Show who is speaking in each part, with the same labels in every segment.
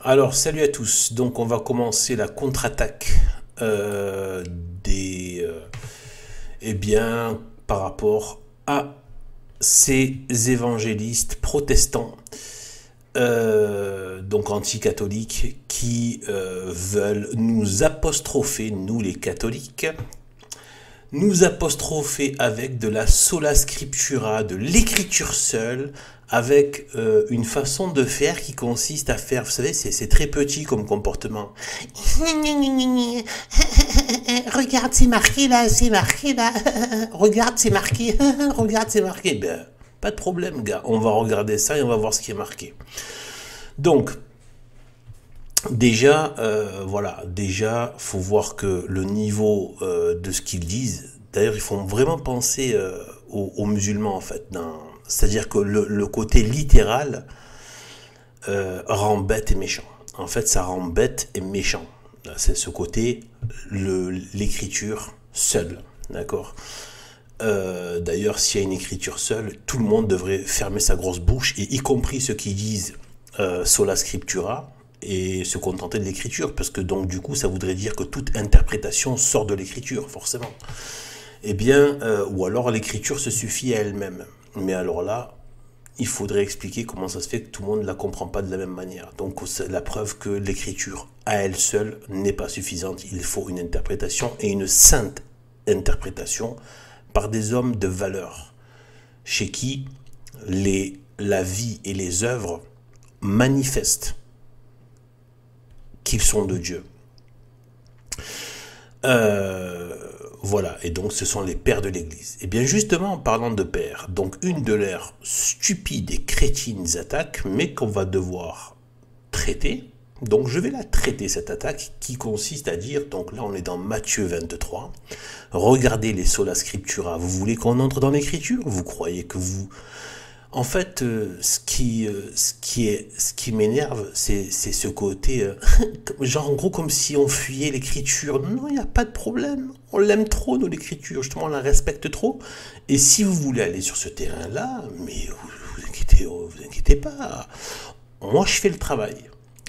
Speaker 1: Alors, salut à tous. Donc, on va commencer la contre-attaque euh, des, euh, eh bien, par rapport à ces évangélistes protestants, donc anti-catholiques, qui veulent nous apostropher, nous les catholiques, nous apostropher avec de la sola scriptura, de l'écriture seule, avec une façon de faire qui consiste à faire, vous savez, c'est très petit comme comportement. Regarde, c'est marqué là, c'est marqué là. Regarde, c'est marqué. Regarde, c'est marqué. Ben, pas de problème, gars. On va regarder ça et on va voir ce qui est marqué. Donc, déjà, voilà, déjà, faut voir que le niveau de ce qu'ils disent. D'ailleurs, ils font vraiment penser aux musulmans en fait. C'est-à-dire que le côté littéral rend bête et méchant. En fait, ça rend bête et méchant. C'est ce côté, l'écriture seule, d'accord. D'ailleurs, s'il y a une écriture seule, tout le monde devrait fermer sa grosse bouche, et y compris ceux qui disent sola scriptura, et se contenter de l'écriture, parce que donc du coup, ça voudrait dire que toute interprétation sort de l'écriture, forcément. Eh bien, ou alors l'écriture se suffit à elle-même. Mais alors là, il faudrait expliquer comment ça se fait que tout le monde ne la comprend pas de la même manière. Donc c'est la preuve que l'écriture à elle seule n'est pas suffisante. Il faut une interprétation, et une sainte interprétation par des hommes de valeur, chez qui la vie et les œuvres manifestent qu'ils sont de Dieu. Voilà, et donc ce sont les pères de l'Église. Et bien justement, en parlant de pères, donc une de leurs stupides et crétines attaques, mais qu'on va devoir traiter. Donc je vais la traiter, cette attaque, qui consiste à dire, donc là on est dans Matthieu 23, regardez les sola scriptura, vous voulez qu'on entre dans l'écriture? Vous croyez que vous... En fait, ce qui m'énerve, c'est ce côté, genre en gros comme si on fuyait l'écriture. Non, il n'y a pas de problème. On l'aime trop, nous, l'écriture. Justement, on la respecte trop. Et si vous voulez aller sur ce terrain-là, mais vous inquiétez pas. Moi, je fais le travail.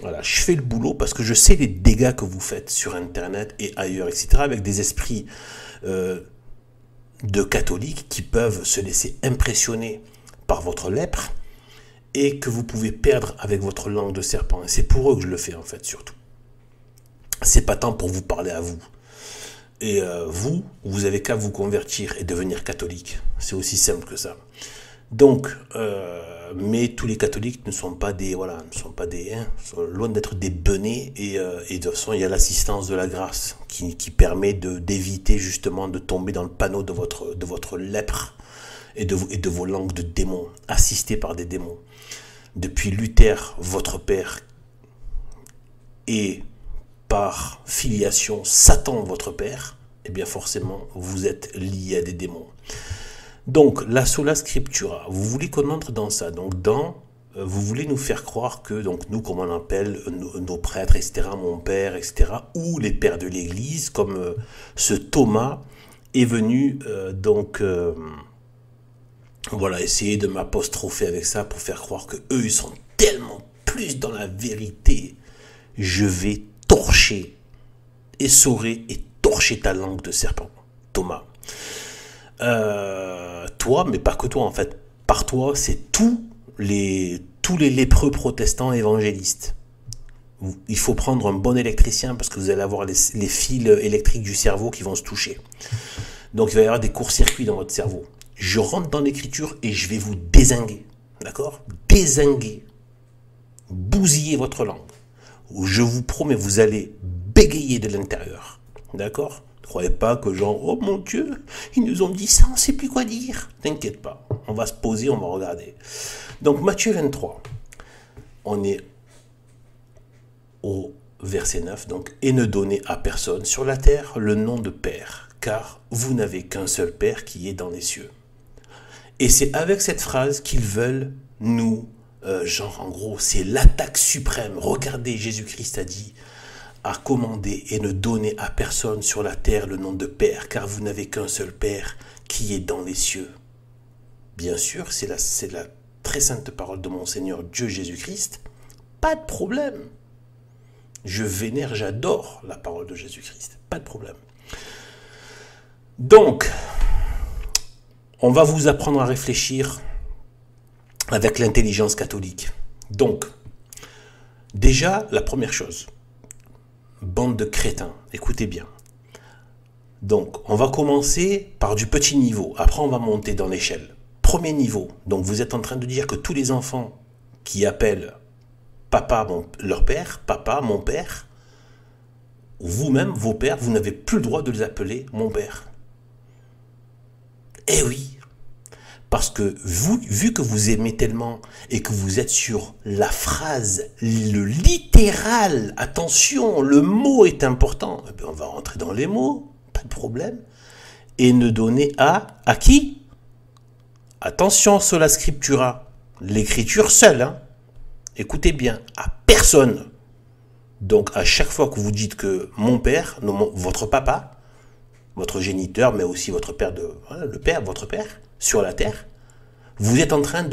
Speaker 1: Voilà, je fais le boulot parce que je sais les dégâts que vous faites sur Internet et ailleurs, etc., avec des esprits de catholiques qui peuvent se laisser impressionner par votre lèpre, et que vous pouvez perdre avec votre langue de serpent. Et c'est pour eux que je le fais, en fait, surtout. C'est pas tant pour vous parler à vous. Et vous avez qu'à vous convertir et devenir catholique. C'est aussi simple que ça. Donc, mais tous les catholiques ne sont pas des, voilà, ne sont pas des, sont loin d'être des benets, et de toute façon, il y a l'assistance de la grâce qui permet d'éviter justement de tomber dans le panneau de votre lèpre, et de vos langues de démons, assistés par des démons. Depuis Luther, votre père, et par filiation Satan, votre père, eh bien forcément, vous êtes lié à des démons. Donc, la sola scriptura, vous voulez qu'on entre dans ça. Donc, vous voulez nous faire croire que, donc nous, comme on appelle nos prêtres, etc., mon père, etc., ou les pères de l'Église, comme ce Thomas, est venu, voilà, essayer de m'apostropher avec ça pour faire croire que eux, ils sont tellement plus dans la vérité. Je vais torcher, essorer et torcher ta langue de serpent, Thomas. Toi, mais pas que toi en fait. Par toi, c'est tous les lépreux protestants évangélistes. Il faut prendre un bon électricien parce que vous allez avoir les fils électriques du cerveau qui vont se toucher. Donc il va y avoir des courts-circuits dans votre cerveau. Je rentre dans l'écriture et je vais vous dézinguer. D'accord? Dézinguer. Bousiller votre langue. Je vous promets, vous allez bégayer de l'intérieur. D'accord? Ne croyez pas que genre, oh mon Dieu, ils nous ont dit ça, on ne sait plus quoi dire. T'inquiète pas. On va se poser, on va regarder. Donc Matthieu 23. On est au verset 9. Donc, et ne donnez à personne sur la terre le nom de Père, car vous n'avez qu'un seul Père qui est dans les cieux. Et c'est avec cette phrase qu'ils veulent nous, genre en gros, c'est l'attaque suprême. Regardez, Jésus-Christ a dit, a commandé et ne donnez à personne sur la terre le nom de Père, car vous n'avez qu'un seul Père qui est dans les cieux. Bien sûr, c'est la très sainte parole de mon Seigneur Dieu Jésus-Christ. Pas de problème. Je vénère, j'adore la parole de Jésus-Christ. Pas de problème. Donc, on va vous apprendre à réfléchir avec l'intelligence catholique. Donc, déjà, la première chose, bande de crétins, écoutez bien. Donc, on va commencer par du petit niveau. Après, on va monter dans l'échelle. Premier niveau. Donc, vous êtes en train de dire que tous les enfants qui appellent papa, leur père, papa, mon père, vous-même, vos pères, vous n'avez plus le droit de les appeler mon père. Eh oui, parce que vous, vu que vous aimez tellement et que vous êtes sur la phrase, le littéral, attention, le mot est important, eh bien, on va rentrer dans les mots, pas de problème, et ne donner à qui? Attention, sola scriptura, l'écriture seule, hein. Écoutez bien, à personne. Donc à chaque fois que vous dites que mon père, non, votre papa, votre géniteur, mais aussi votre père, le père, votre père, sur la terre, vous êtes en train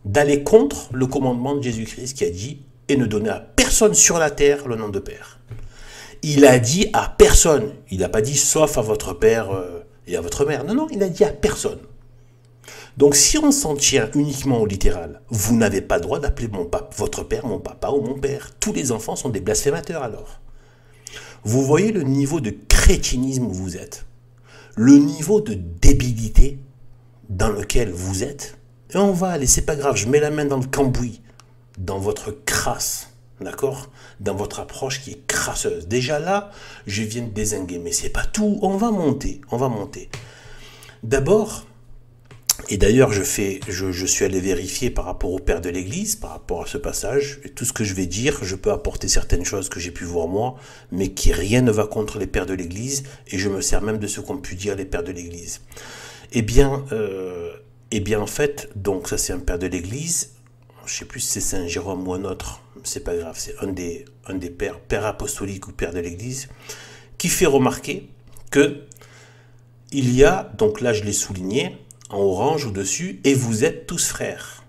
Speaker 1: d'aller contre le commandement de Jésus-Christ qui a dit « Et ne donnez à personne sur la terre le nom de père ». Il a dit à personne, il n'a pas dit sauf à votre père et à votre mère. Non, non, il a dit à personne. Donc si on s'en tient uniquement au littéral, vous n'avez pas le droit d'appeler votre père, mon papa ou mon père. Tous les enfants sont des blasphémateurs alors. Vous voyez le niveau de crétinisme où vous êtes, le niveau de débilité dans lequel vous êtes. Et on va aller, c'est pas grave, je mets la main dans le cambouis, dans votre crasse, d'accord? Dans votre approche qui est crasseuse. Déjà là, je viens de dézinguer, mais c'est pas tout, on va monter, on va monter. D'abord, et d'ailleurs, je suis allé vérifier par rapport au père de l'Église, par rapport à ce passage, et tout ce que je vais dire, je peux apporter certaines choses que j'ai pu voir moi, mais qui rien ne va contre les pères de l'Église, et je me sers même de ce qu'ont pu dire les pères de l'Église. Eh bien, en fait, donc ça c'est un père de l'Église, je sais plus si c'est Saint Jérôme ou un autre, c'est pas grave, c'est un des pères apostoliques ou pères de l'Église, qui fait remarquer que il y a, donc là je l'ai souligné, en orange au-dessus, et vous êtes tous frères.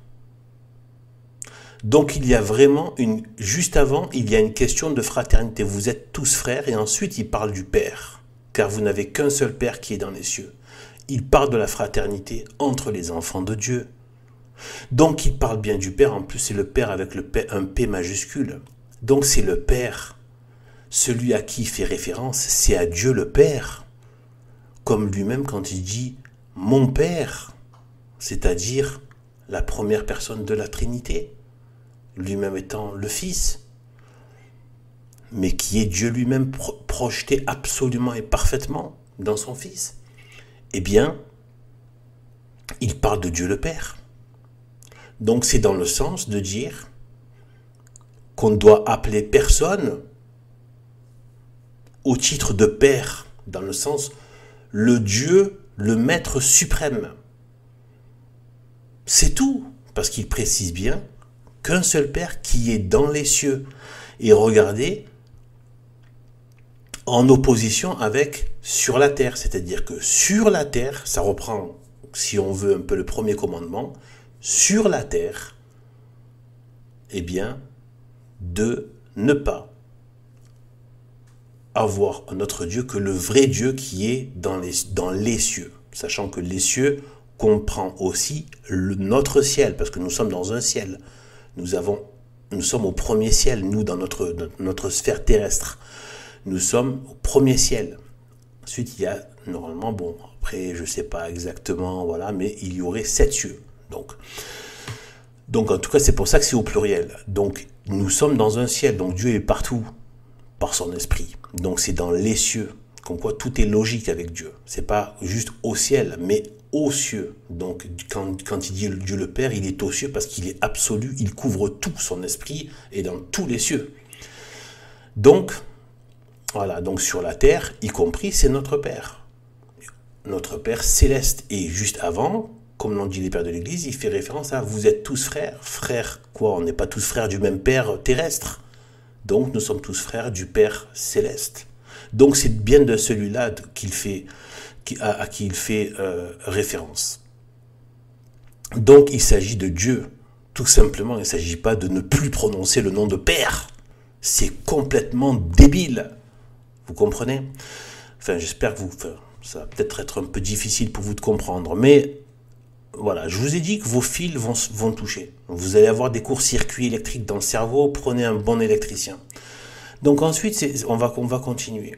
Speaker 1: Donc il y a vraiment juste avant, il y a une question de fraternité. Vous êtes tous frères, et ensuite il parle du Père, car vous n'avez qu'un seul Père qui est dans les cieux. Il parle de la fraternité entre les enfants de Dieu. Donc il parle bien du Père, en plus c'est le Père avec un P majuscule. Donc c'est le Père. Celui à qui il fait référence, c'est à Dieu le Père. Comme lui-même quand il dit « Mon Père », c'est-à-dire la première personne de la Trinité, lui-même étant le Fils, mais qui est Dieu lui-même projeté absolument et parfaitement dans son Fils. Eh bien, il parle de Dieu le Père. Donc c'est dans le sens de dire qu'on ne doit appeler personne au titre de Père, dans le sens le Dieu, le Maître suprême. C'est tout, parce qu'il précise bien qu'un seul Père qui est dans les cieux. Et regardez, en opposition avec sur la terre, c'est-à-dire que sur la terre, ça reprend, si on veut un peu le premier commandement, sur la terre, eh bien, de ne pas avoir un autre Dieu que le vrai Dieu qui est dans les cieux. Sachant que les cieux comprend aussi notre ciel, parce que nous sommes dans un ciel. Nous sommes au premier ciel, nous, dans notre sphère terrestre. Nous sommes au premier ciel. Ensuite, il y a, normalement, bon, après, je ne sais pas exactement, voilà, mais il y aurait 7 cieux. Donc, en tout cas, c'est pour ça que c'est au pluriel. Donc, nous sommes dans un ciel, donc Dieu est partout, par son esprit. Donc c'est dans les cieux, comme quoi tout est logique avec Dieu. C'est pas juste au ciel, mais aux cieux. Donc quand il dit Dieu le Père, il est aux cieux parce qu'il est absolu, il couvre tout, son esprit est dans tous les cieux. Donc, voilà, donc sur la terre, y compris, c'est notre Père. Notre Père céleste. Et juste avant, comme l'ont dit les pères de l'Église, il fait référence à vous êtes tous frères. Frères quoi? On n'est pas tous frères du même Père terrestre. Donc nous sommes tous frères du Père céleste. Donc c'est bien de celui-là à qui il fait référence. Donc il s'agit de Dieu, Tout simplement, il ne s'agit pas de ne plus prononcer le nom de Père. C'est complètement débile. Vous comprenez? Enfin, j'espère que ça va peut-être être un peu difficile pour vous de comprendre, mais voilà, je vous ai dit que vos fils vont toucher. Vous allez avoir des courts-circuits électriques dans le cerveau, prenez un bon électricien. Donc ensuite, on va continuer.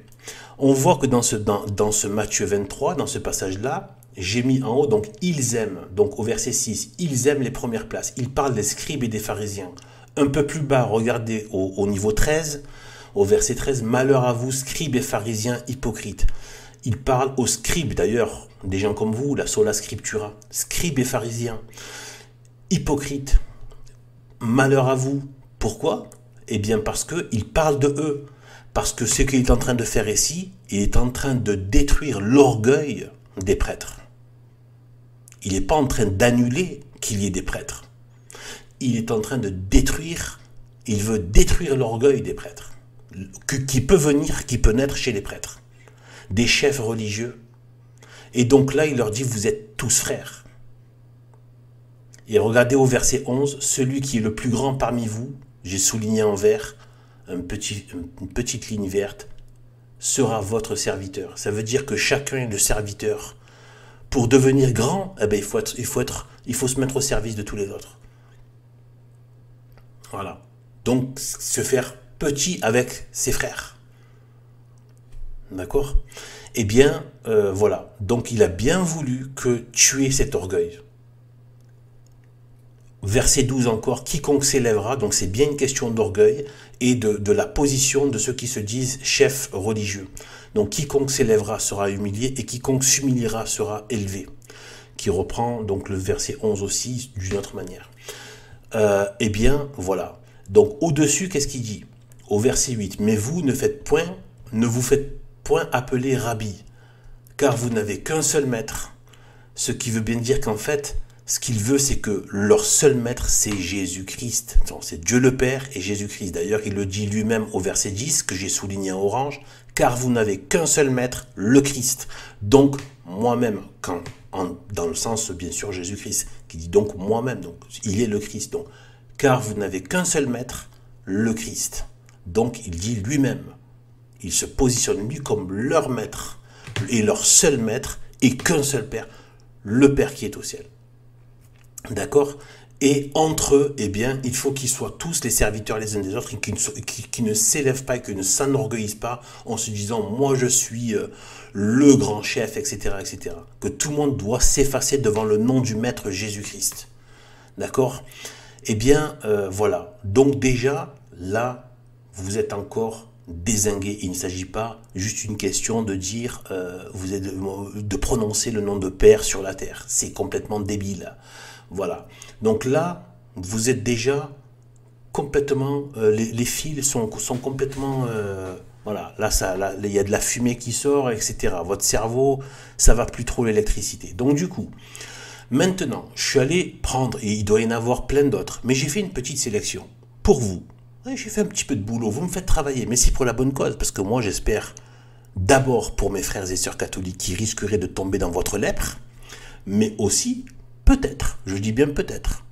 Speaker 1: On voit que dans ce Matthieu 23, dans ce passage-là, j'ai mis en haut, donc ils aiment, donc au verset 6, ils aiment les premières places. Il parle des scribes et des pharisiens. Un peu plus bas, regardez au niveau 13, au verset 13, malheur à vous, scribes et pharisiens hypocrites. Il parle aux scribes, d'ailleurs, des gens comme vous, la sola scriptura, scribes et pharisiens, hypocrites. Malheur à vous. Pourquoi? Eh bien parce qu'il parle de eux. Parce que ce qu'il est en train de faire ici, il est en train de détruire l'orgueil des prêtres. Il n'est pas en train d'annuler qu'il y ait des prêtres. Il est en train de détruire, il veut détruire l'orgueil des prêtres. Qui peut venir, qui peut naître chez les prêtres. Des chefs religieux. Et donc là, il leur dit, vous êtes tous frères. Et regardez au verset 11, celui qui est le plus grand parmi vous, j'ai souligné en vert, une petite ligne verte, sera votre serviteur. Ça veut dire que chacun est le serviteur. Pour devenir grand, eh bien, il faut se mettre au service de tous les autres. Voilà. Donc, se faire petit avec ses frères. D'accord? Eh bien, voilà. Donc, il a bien voulu que tuer cet orgueil. Verset 12 encore, quiconque s'élèvera, donc c'est bien une question d'orgueil et de la position de ceux qui se disent chefs religieux. Donc quiconque s'élèvera sera humilié et quiconque s'humiliera sera élevé. Qui reprend donc le verset 11 aussi d'une autre manière. Eh bien, voilà. Donc au-dessus, qu'est-ce qu'il dit? Au verset 8, mais vous ne vous faites point appeler rabbi, car vous n'avez qu'un seul maître. Ce qui veut bien dire qu'en fait, ce qu'il veut, c'est que leur seul maître, c'est Jésus-Christ. C'est Dieu le Père et Jésus-Christ. D'ailleurs, il le dit lui-même au verset 10, que j'ai souligné en orange, car vous n'avez qu'un seul maître, le Christ. Donc, moi-même, dans le sens, bien sûr, Jésus-Christ, qui dit donc moi-même, donc il est le Christ. Donc, car vous n'avez qu'un seul maître, le Christ. Donc, il dit lui-même. Il se positionne lui comme leur maître et leur seul maître et qu'un seul Père, le Père qui est au ciel. D'accord? Et entre eux, eh bien, il faut qu'ils soient tous les serviteurs les uns des autres et qui ne s'élèvent pas et qui ne s'enorgueillissent pas en se disant « moi je suis le grand chef », etc., etc. Que tout le monde doit s'effacer devant le nom du Maître Jésus-Christ. D'accord? Eh bien, voilà. Donc déjà, là, vous êtes encore dézingué. Il ne s'agit pas juste une question de dire de prononcer le nom de Père sur la terre. C'est complètement débile. Voilà. Donc là, vous êtes déjà complètement... les fils sont complètement... voilà. Là, il y a de la fumée qui sort, etc. Votre cerveau, ça va plus trop l'électricité. Donc du coup, maintenant, je suis allé prendre, et il doit y en avoir plein d'autres, mais j'ai fait une petite sélection pour vous. Ouais, j'ai fait un petit peu de boulot, vous me faites travailler, mais c'est pour la bonne cause, parce que moi, j'espère d'abord pour mes frères et sœurs catholiques qui risqueraient de tomber dans votre lèpre, mais aussi... peut-être, je dis bien peut-être,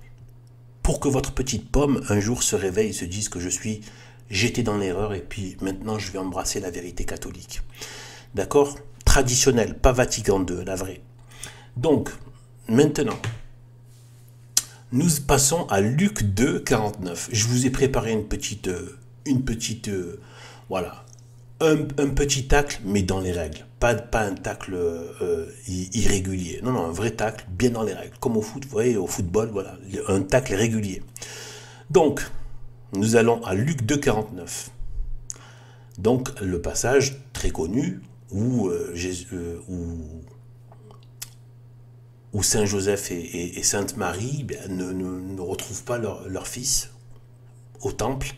Speaker 1: pour que votre petite pomme un jour se réveille et se dise que j'étais dans l'erreur et puis maintenant je vais embrasser la vérité catholique. D'accord? Traditionnelle, pas Vatican II, la vraie. Donc, maintenant, nous passons à Luc 2, 49. Je vous ai préparé une petite voilà, un petit tacle, mais dans les règles. Pas un tacle irrégulier. Non, un vrai tacle, bien dans les règles. Comme au foot, vous voyez, au football, voilà, un tacle régulier. Donc, nous allons à Luc 2, 49. Donc, le passage très connu où Saint Joseph et Sainte Marie ne retrouvent pas leur fils au temple.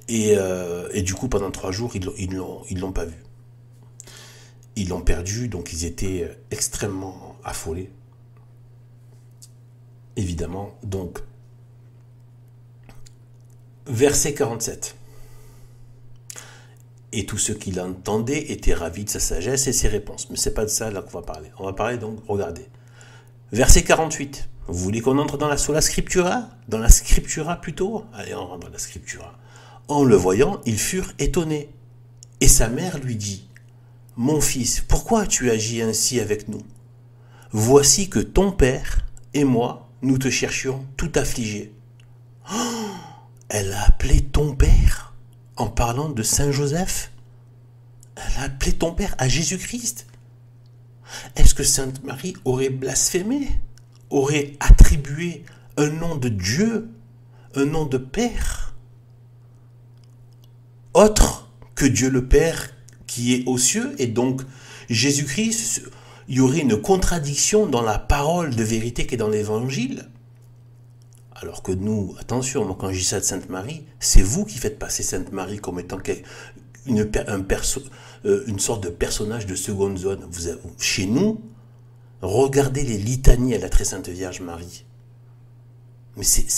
Speaker 1: Et du coup, pendant 3 jours, ils l'ont pas vu. Ils l'ont perdu, donc ils étaient extrêmement affolés. Évidemment, donc, verset 47. Et tous ceux qui l'entendaient étaient ravis de sa sagesse et ses réponses. Mais c'est pas de ça là qu'on va parler. On va parler donc, regardez. Verset 48. Vous voulez qu'on entre dans la sola scriptura? Dans la scriptura plutôt? Allez, on rentre dans la scriptura. En le voyant, ils furent étonnés. Et sa mère lui dit, « Mon fils, pourquoi tu agis ainsi avec nous? Voici que ton père et moi, nous te cherchions tout affligés. » Oh, elle a appelé ton père en parlant de Saint Joseph. Elle a appelé ton père à Jésus-Christ. Est-ce que Sainte Marie aurait blasphémé, aurait attribué un nom de Dieu, un nom de Père, autre que Dieu le Père qui est aux cieux? Et donc Jésus-Christ, il y aurait une contradiction dans la parole de vérité qui est dans l'Évangile. Alors que nous, attention, moi quand je dis ça de Sainte Marie, c'est vous qui faites passer Sainte Marie comme étant une sorte de personnage de seconde zone. Chez nous, regardez les litanies à la très sainte Vierge Marie. Mais c'est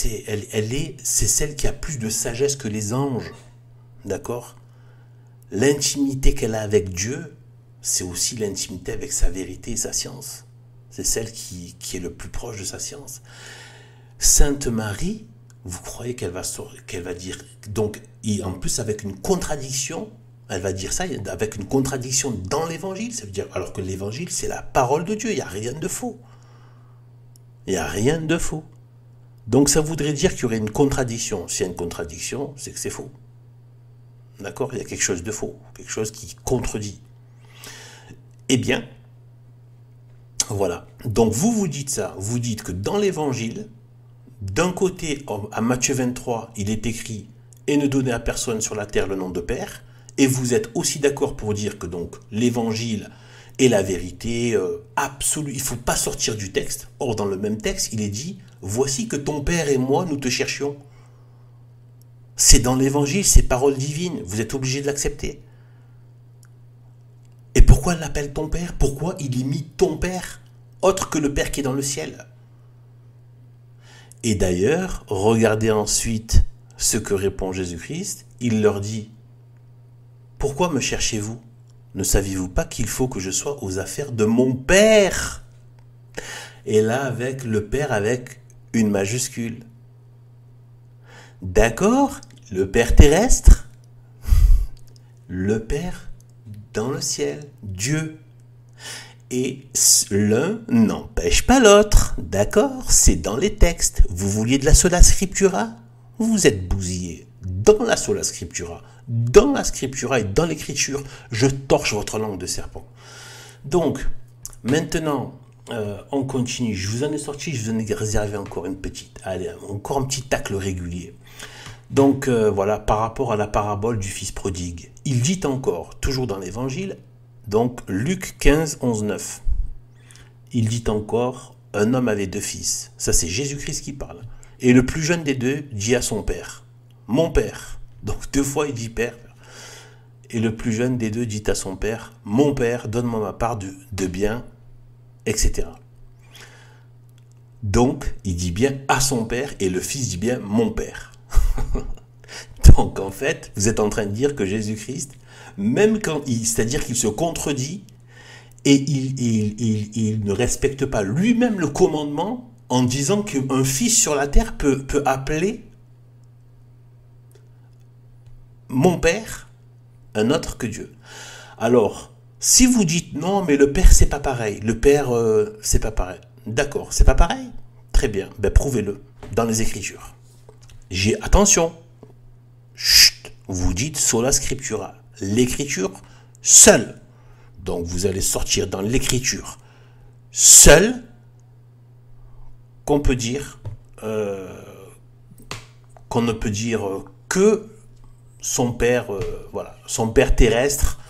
Speaker 1: celle qui a plus de sagesse que les anges. D'accord? L'intimité qu'elle a avec Dieu, c'est aussi l'intimité avec sa vérité et sa science. C'est celle qui est le plus proche de sa science. Sainte Marie, vous croyez qu'elle va dire... Donc, en plus, avec une contradiction, elle va dire ça avec une contradiction dans l'Évangile. Ça veut dire, alors que l'Évangile, c'est la parole de Dieu. Il n'y a rien de faux. Il n'y a rien de faux. Donc, ça voudrait dire qu'il y aurait une contradiction. S'il y a une contradiction, c'est que c'est faux. D'accord? Il y a quelque chose de faux. Quelque chose qui contredit. Eh bien, voilà. Donc, vous dites ça. Vous dites que dans l'Évangile, d'un côté, à Matthieu 23, il est écrit « Et ne donnez à personne sur la terre le nom de Père ». Et vous êtes aussi d'accord pour dire que donc l'Évangile est la vérité absolue. Il ne faut pas sortir du texte. Or, dans le même texte, il est dit « Voici que ton Père et moi, nous te cherchions ». C'est dans l'Évangile, c'est parole divine. Vous êtes obligé de l'accepter. Et pourquoi elle l'appelle ton Père? Pourquoi il imite ton Père, autre que le Père qui est dans le ciel? Et d'ailleurs, regardez ensuite ce que répond Jésus-Christ. Il leur dit, « Pourquoi me cherchez-vous? Ne saviez-vous pas qu'il faut que je sois aux affaires de mon Père ?» Et là, avec le Père avec une majuscule. D'accord? Le Père terrestre, le Père dans le ciel, Dieu. Et l'un n'empêche pas l'autre, d'accord? C'est dans les textes. Vous vouliez de la sola scriptura? Vous êtes bousillé. Dans la sola scriptura, dans la scriptura et dans l'écriture, je torche votre langue de serpent. Donc, maintenant, on continue. Je vous en ai sorti, je vous en ai réservé encore une petite. Allez, encore un petit tacle régulier. Donc, voilà, par rapport à la parabole du fils prodigue. Il dit encore, toujours dans l'évangile, donc, Luc 15, 11, 9. Il dit encore, un homme avait 2 fils. Ça, c'est Jésus-Christ qui parle. Et le plus jeune des 2 dit à son père, mon père. Donc, 2 fois, il dit père. Et le plus jeune des 2 dit à son père, mon père, donne-moi ma part de bien, etc. Donc, il dit bien à son père et le fils dit bien mon père. Donc, en fait, vous êtes en train de dire que Jésus-Christ, même quand c'est-à-dire qu'il se contredit et il ne respecte pas lui-même le commandement en disant qu'un fils sur la terre peut appeler mon père un autre que Dieu. Alors, si vous dites non, mais le père c'est pas pareil, le père c'est pas pareil, d'accord, c'est pas pareil, très bien, ben prouvez-le dans les Écritures. Attention, chut, vous dites sola scriptura. L'écriture seule. Donc vous allez sortir dans l'écriture seule qu'on peut dire qu'on ne peut dire que son père voilà, son père terrestre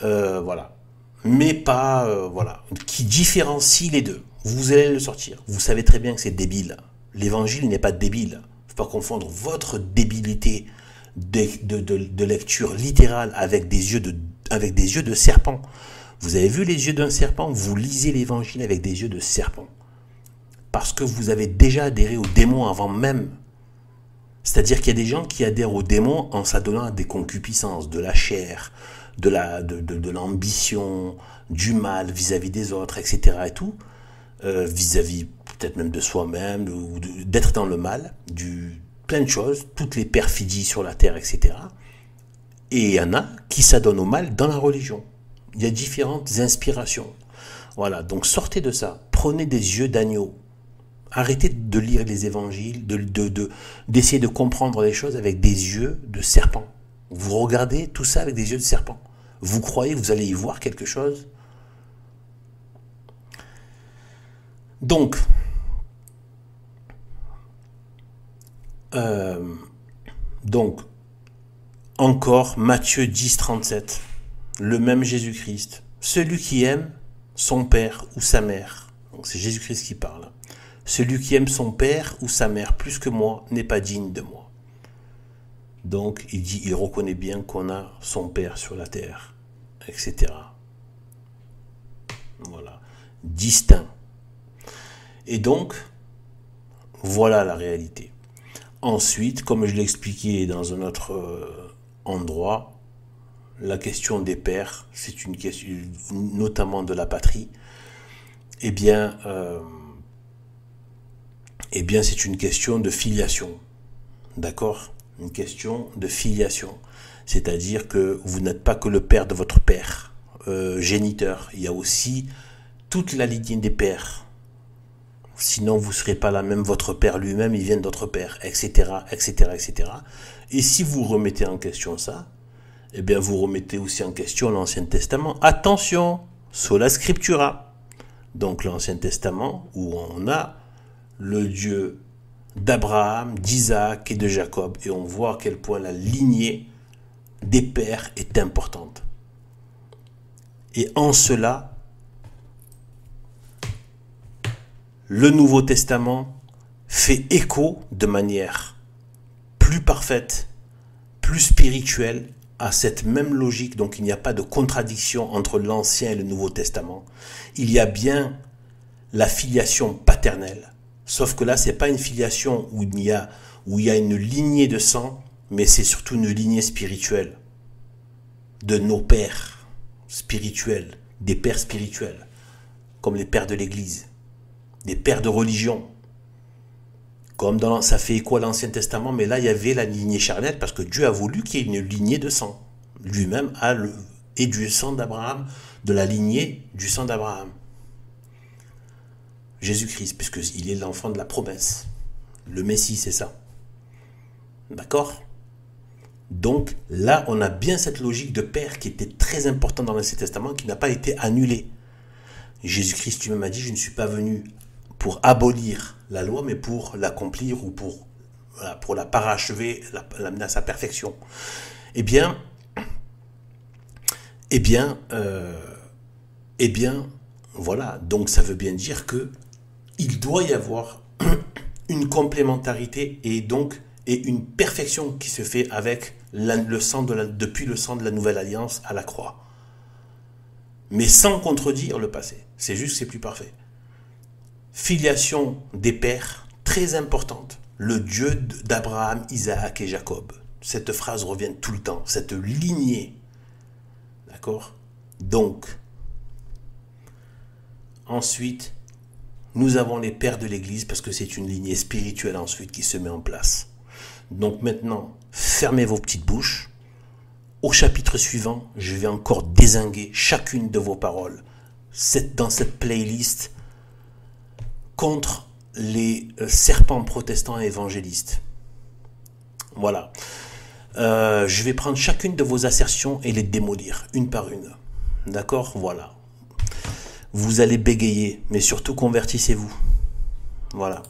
Speaker 1: voilà, mais pas voilà, qui différencie les deux. Vous allez le sortir. Vous savez très bien que c'est débile. L'évangile n'est pas débile. Il ne faut pas confondre votre débilité de lecture littérale avec des yeux de serpent. Vous avez vu les yeux d'un serpent? Vous lisez l'évangile avec des yeux de serpent. Parce que vous avez déjà adhéré aux démons avant même. C'est-à-dire qu'il y a des gens qui adhèrent aux démons en s'adonnant à des concupiscences, de la chair, de l'ambition, du mal vis-à-vis des autres, etc. et tout. Vis-à-vis peut-être même de soi-même, ou d'être dans le mal, plein de choses, toutes les perfidies sur la terre, etc. Et il y en a qui s'adonnent au mal dans la religion. Il y a différentes inspirations. Voilà, donc sortez de ça, prenez des yeux d'agneau. Arrêtez de lire les évangiles, d'essayer de comprendre les choses avec des yeux de serpent. Vous regardez tout ça avec des yeux de serpent. Vous croyez que vous allez y voir quelque chose? Donc, encore Matthieu 10, 37, le même Jésus-Christ. Celui qui aime son père ou sa mère, donc c'est Jésus-Christ qui parle, celui qui aime son père ou sa mère plus que moi n'est pas digne de moi. Donc il reconnaît bien qu'on a son père sur la terre, etc. Voilà, distinct. Et donc, voilà la réalité. Ensuite, comme je l'ai expliqué dans un autre endroit, la question des pères, c'est une question, notamment de la patrie, eh bien c'est une question de filiation. D'accord? Une question de filiation. C'est-à-dire que vous n'êtes pas que le père de votre père géniteur. Il y a aussi toute la lignée des pères. Sinon, vous ne serez pas là. Même votre père lui-même, il vient d'autre père, etc., etc., etc. Et si vous remettez en question ça, eh bien, vous remettez aussi en question l'Ancien Testament. Attention, sola scriptura. Donc, l'Ancien Testament, où on a le Dieu d'Abraham, d'Isaac et de Jacob. Et on voit à quel point la lignée des pères est importante. Et en cela, le Nouveau Testament fait écho de manière plus parfaite, plus spirituelle à cette même logique. Donc il n'y a pas de contradiction entre l'Ancien et le Nouveau Testament. Il y a bien la filiation paternelle. Sauf que là, ce n'est pas une filiation où il y a une lignée de sang, mais c'est surtout une lignée spirituelle de nos pères spirituels, des pères spirituels, comme les pères de l'Église, des pères de religion. Comme ça fait écho à l'Ancien Testament, mais là, il y avait la lignée charnelle, parce que Dieu a voulu qu'il y ait une lignée de sang. Lui-même et du sang d'Abraham, de la lignée du sang d'Abraham. Jésus-Christ, puisqu'il est l'enfant de la promesse. Le Messie, c'est ça. D'accord? Donc là, on a bien cette logique de père qui était très importante dans l'Ancien Testament, qui n'a pas été annulée. Jésus-Christ lui-même a dit, je ne suis pas venu pour abolir la loi, mais pour l'accomplir ou pour la parachever, l'amener à sa perfection. Eh bien, voilà. Donc ça veut bien dire que il doit y avoir une complémentarité et une perfection qui se fait avec depuis le sang de la nouvelle alliance à la croix. Mais sans contredire le passé. C'est juste que c'est plus parfait. Filiation des pères, très importante. Le Dieu d'Abraham, Isaac et Jacob. Cette phrase revient tout le temps. Cette lignée. D'accord? Donc, ensuite, nous avons les pères de l'Église parce que c'est une lignée spirituelle ensuite qui se met en place. Donc maintenant, fermez vos petites bouches. Au chapitre suivant, je vais encore dézinguer chacune de vos paroles dans cette playlist contre les serpents protestants et évangélistes. Voilà. Je vais prendre chacune de vos assertions et les démolir, une par une. D'accord? Voilà. Vous allez bégayer, mais surtout convertissez-vous. Voilà.